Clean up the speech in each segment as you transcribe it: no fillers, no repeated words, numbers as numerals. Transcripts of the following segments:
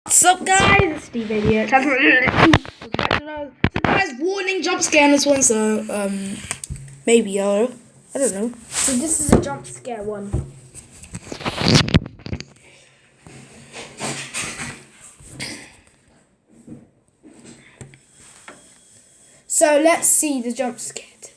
What's up, guys? It's Steve here. So, guys, warning, jump scare in this one. So, maybe I don't know. So this is a jump scare one. So let's see the jump scare today.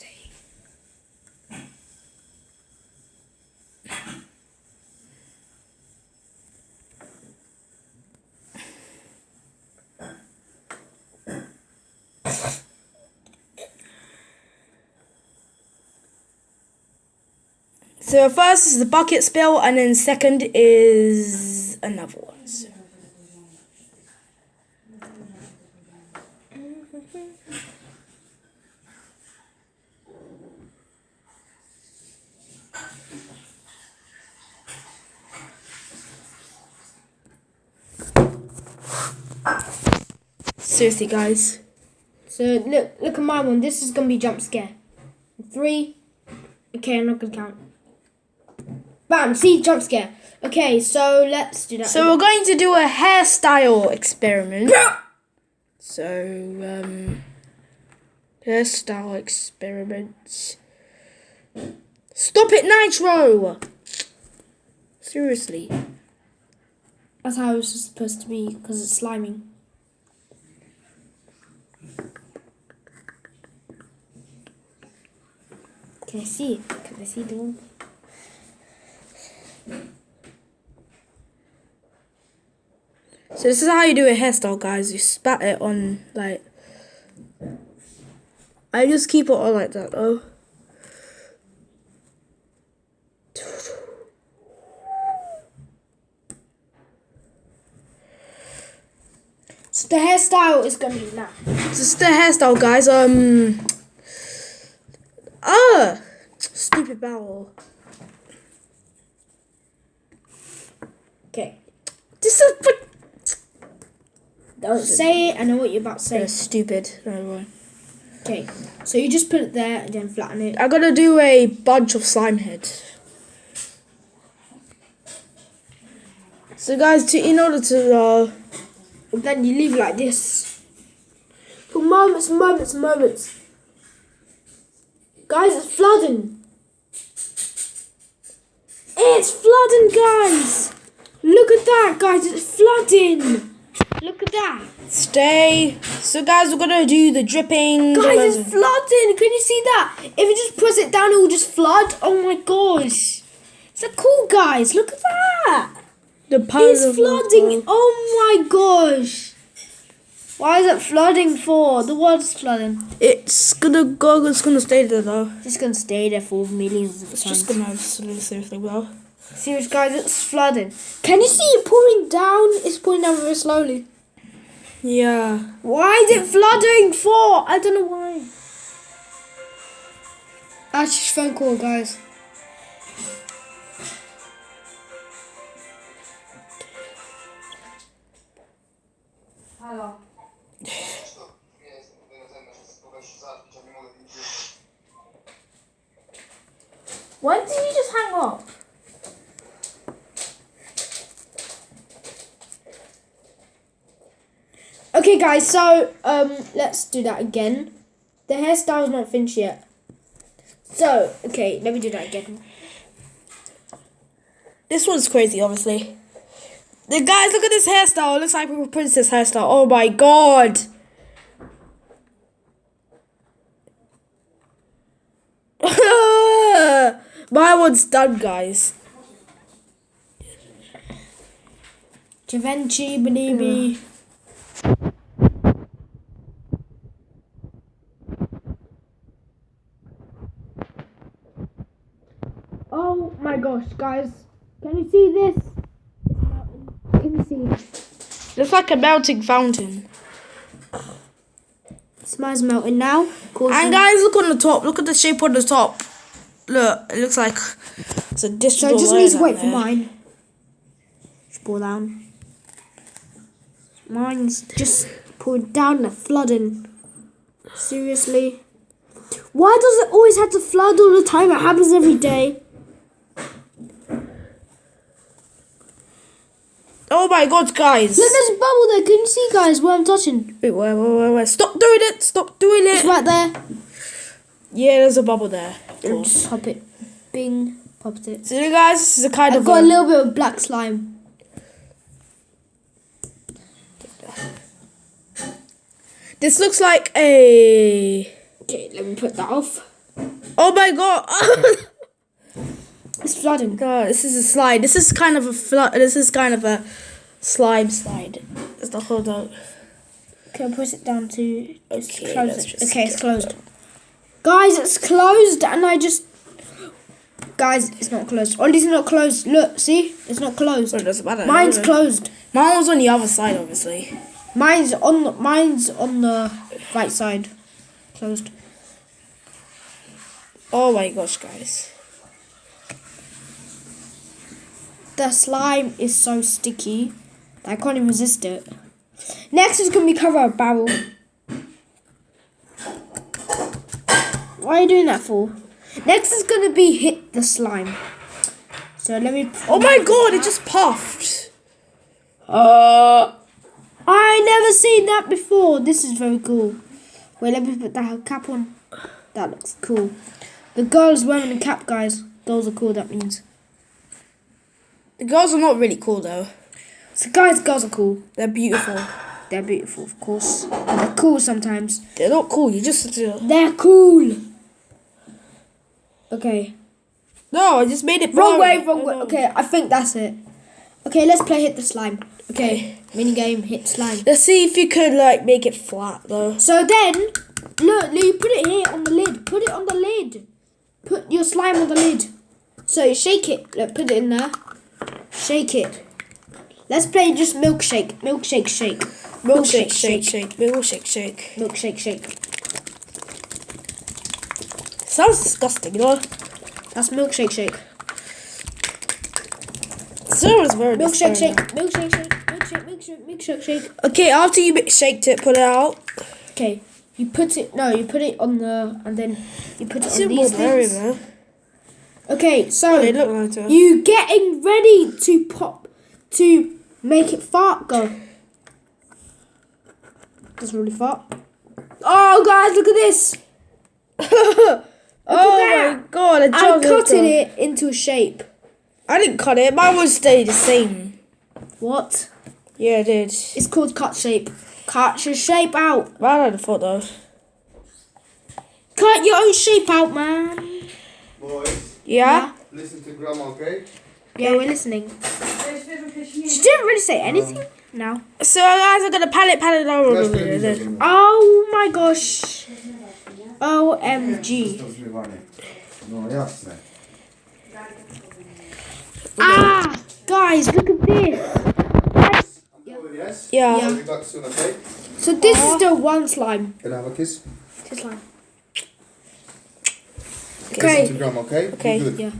So first is the bucket spill, and then second is another one. Seriously, guys. So look at my one. This is gonna be jump scare. 3. Okay, I'm not gonna count. Bam! See, jump scare. Okay, so let's do that. So we're going to do a hairstyle experiment. So hairstyle experiments. Stop it, Nitro! Seriously. That's how it's supposed to be because it's sliming. Can I see it? Can I see the one? So this is how you do a hairstyle, guys. You spat it on, like, I just keep it on like that, though. So the hairstyle is gonna be now. This is the hairstyle, guys. Stupid bowel. Okay. This is Don't say it. I know what you're about to say. stupid. No, Okay. So you just put it there and then flatten it. I gotta do a bunch of slime heads. So, guys, in order to Then you leave it like this. For moments. Guys, it's flooding. It's flooding, guys. Look at that, guys. It's flooding. Look at that. stay. So, guys, we're gonna do the dripping. Guys, it's flooding. Can you see that? If you just press it down, it will just flood. Oh my gosh. Is that cool, guys? Look at that. It's flooding. Oh my gosh. Why is it flooding for? The water's flooding. It's gonna go. It's gonna stay there, though. It's just gonna stay there for millions of It's times. just gonna seriously well. Serious, guys, it's flooding. Can you see it pouring down? It's pouring down very slowly. Yeah. Why is it flooding for? I don't know why. That's just phone call, guys. Hello. When did you just hang up? Okay, guys, so let's do that again. The hairstyle's not finished yet. So, okay, let me do that again. This one's crazy, obviously. The guys, look at this hairstyle. It looks like a princess hairstyle. Oh my god. My one's done, guys. Givenchy, baby. Oh my gosh, guys. Can you see this? Can you see? Looks like a melting fountain. Mine's melting now. And guys, look on the top. Look at the shape on the top. Look, it looks like it's a dish. So I just need to wait for mine. Just pour down. Mine's just pouring down and flooding. Seriously. Why does it always have to flood all the time? It happens every day. Oh my god, guys. Look, there's a bubble there. Can you see, guys, where I'm touching? Wait, where? Stop doing it. Stop doing It's it. right there. Yeah, there's a bubble there. Cool. Just pop it. Bing. Popped it. So, guys, this is a kind I've of. got a little bit of black slime. This looks like a. Okay, let me put that off. Oh my god. It's flooding. God, this is a slide. This is kind of a This is kind of a slime slide. It's the whole dog. Okay, I'll push it down to Okay, close let's it. just Okay, it's get closed. Guys, it's closed, and I just. Guys, it's not closed. Or at least it's not closed. Look, see? It's not closed. Well, it doesn't matter. Mine's closed. Mine was on the other side, obviously. Mine's on the right side. Closed. Oh my gosh, guys. The slime is so sticky that I can't even resist it. Next is going to be cover a barrel. Why are you doing that for? Next is going to be hit the slime. So let me... Oh my god, it just puffed. I never seen that before. This is very cool. Wait, let me put that cap on. That looks cool. The girl is wearing a cap, guys. Girls are cool, that means. The girls are not really cool, though. So, guys, girls are cool. They're beautiful. They're beautiful, of course. But they're cool sometimes. They're not cool, you just... They're cool. Okay. No, I just made it Wrong way, blurry. wrong way. Okay, I think that's it. Okay, let's play hit the slime. Okay, Okay. mini game, hit slime. Let's see if you could, like, make it flat, though. So then, look, you put it here on the lid. Put it on the lid. Put your slime on the lid. So you shake it. Look, put it in there. Shake it. Let's play just milkshake. Milkshake, shake. Milkshake, shake. Milkshake, shake. Milkshake, shake. Sounds disgusting, you know? That's milkshake, shake. Sounds very Milkshake, disgusting. shake. Milkshake, shake. Milkshake, shake. Okay, after you shaked it, put it out. Okay, you put it. No, you put it on the, and then you put it on Simple, these very, things. man. Okay, so They look like that. you getting ready to pop to make it fart. Go. Doesn't really fart. Oh, guys, look at this. Oh that. my god, I I cutted it into a shape. I didn't cut it, mine would stay the same. What? Yeah, it did. It's called cut shape. Cut your shape out. I had a thought though. Cut your own shape out, man. Boys, Yeah? listen to Grandma, okay? Yeah, we're listening. She didn't really say anything. No. So guys, I'm gonna pan it. Oh my gosh. OMG. No, jasne. Ah, guys, look at this. Yes? Yeah. Yeah. I'll be back soon, okay? So this is the one slime. Can I have a kiss? This slime. Listen Okay. to Grandma, okay? Be Okay. good. Yeah.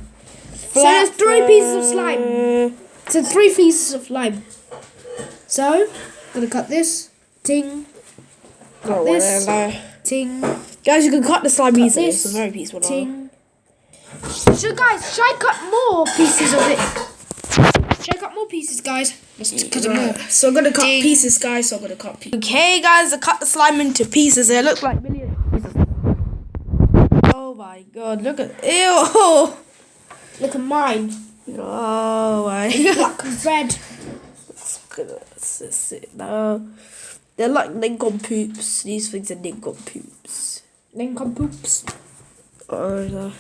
So there's 3 pieces of slime. So 3 pieces of slime. So, gonna cut this. Ting. Cut this. Ting. Guys, you can cut the slime easily. this. It's very peaceful. Ting. So guys, should I cut more pieces of it? Should I cut more pieces, guys? Let's cut it more. So I'm gonna cut Ding. pieces, guys. So I'm gonna cut pieces. Okay, guys, I cut the slime into pieces. It looks like millions of pieces. Oh my god, look at ew. Look at mine. Oh my Black and red. No. They're like Lincoln poops. These things are Lincoln poops. Then come poops. Oh no.